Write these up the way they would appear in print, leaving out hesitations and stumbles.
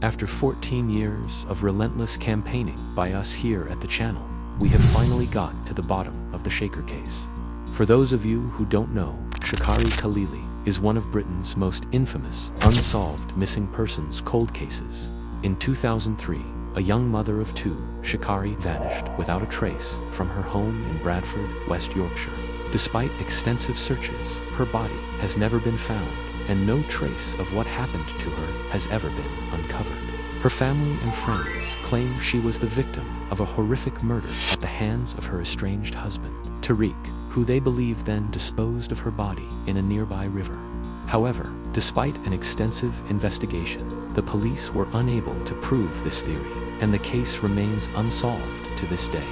After 14 years of relentless campaigning by us here at the channel, we have finally got to the bottom of the Shaker case. For those of you who don't know, Shikari Khalili is one of Britain's most infamous, unsolved missing persons cold cases. In 2003, a young mother of two, Shikari, vanished without a trace from her home in Bradford, West Yorkshire. Despite extensive searches, her body has never been found, and no trace of what happened to her has ever been uncovered. Her family and friends claim she was the victim of a horrific murder at the hands of her estranged husband, Tariq, who they believe then disposed of her body in a nearby river. However, despite an extensive investigation, the police were unable to prove this theory, and the case remains unsolved to this day.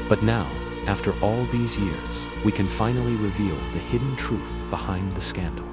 But now, after all these years, we can finally reveal the hidden truth behind the scandal.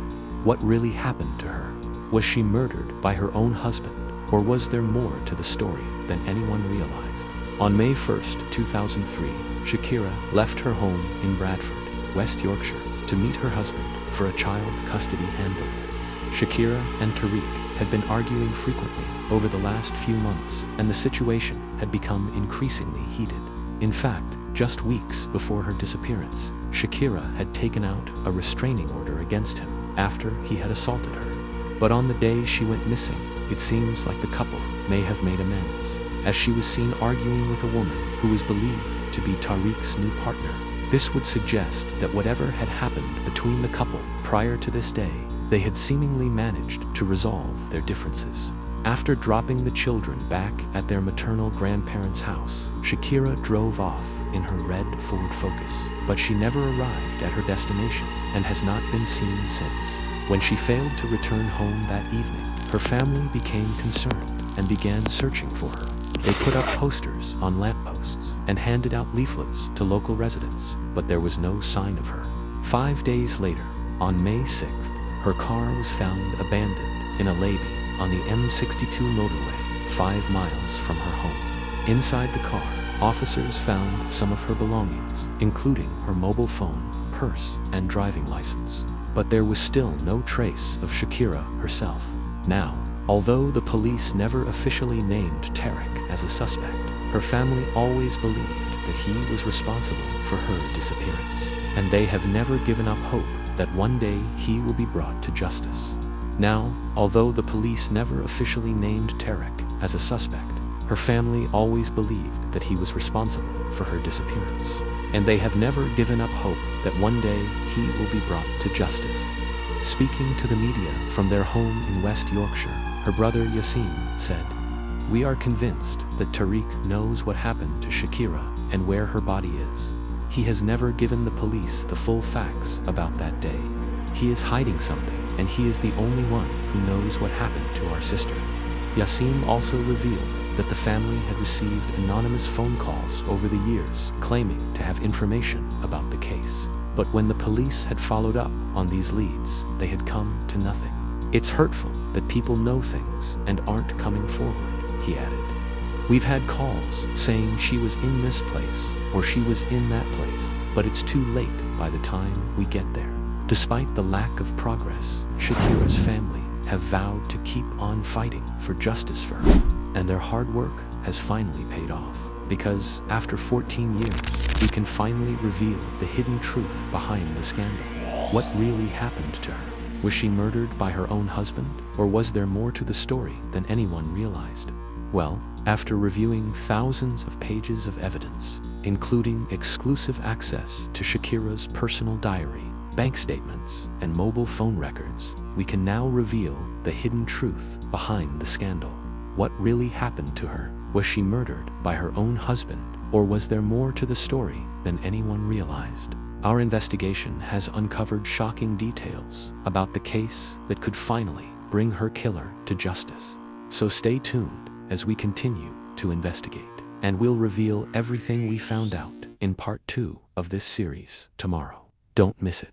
What really happened to her? Was she murdered by her own husband, or was there more to the story than anyone realized? On May 1st, 2003, Shakira left her home in Bradford, West Yorkshire, to meet her husband for a child custody handover. Shakira and Tariq had been arguing frequently over the last few months, and the situation had become increasingly heated. In fact, just weeks before her disappearance, Shakira had taken out a restraining order against him after he had assaulted her. But on the day she went missing, it seems like the couple may have made amends, as she was seen arguing with a woman who was believed to be Tariq's new partner. This would suggest that whatever had happened between the couple prior to this day, they had seemingly managed to resolve their differences. After dropping the children back at their maternal grandparents' house, Shakira drove off in her red Ford Focus, but she never arrived at her destination and has not been seen since. When she failed to return home that evening, her family became concerned and began searching for her. They put up posters on lampposts and handed out leaflets to local residents, but there was no sign of her. 5 days later, on May 6th, her car was found abandoned in a levee on the M62 motorway, 5 miles from her home. Inside the car, officers found some of her belongings, including her mobile phone, purse, and driving license. But there was still no trace of Shakira herself. Now, although the police never officially named Tariq as a suspect, her family always believed that he was responsible for her disappearance, and they have never given up hope that one day he will be brought to justice. Now, although the police never officially named Tariq as a suspect, her family always believed that he was responsible for her disappearance, and they have never given up hope that one day he will be brought to justice. Speaking to the media from their home in West Yorkshire, her brother Yassine said, "We are convinced that Tariq knows what happened to Shakira and where her body is. He has never given the police the full facts about that day. He is hiding something, and he is the only one who knows what happened to our sister." Yassine also revealed that the family had received anonymous phone calls over the years claiming to have information about the case. But when the police had followed up on these leads, they had come to nothing. "It's hurtful that people know things and aren't coming forward," he added. "We've had calls saying she was in this place or she was in that place, but it's too late by the time we get there." Despite the lack of progress, Shakira's family have vowed to keep on fighting for justice for her, and their hard work has finally paid off, because after 14 years, we can finally reveal the hidden truth behind the scandal. What really happened to her? Was she murdered by her own husband, or was there more to the story than anyone realized? Well, after reviewing thousands of pages of evidence, including exclusive access to Shakira's personal diary, bank statements, and mobile phone records, we can now reveal the hidden truth behind the scandal. What really happened to her? Was she murdered by her own husband, or was there more to the story than anyone realized? Our investigation has uncovered shocking details about the case that could finally bring her killer to justice. So stay tuned as we continue to investigate, and we'll reveal everything we found out in part 2 of this series tomorrow. Don't miss it.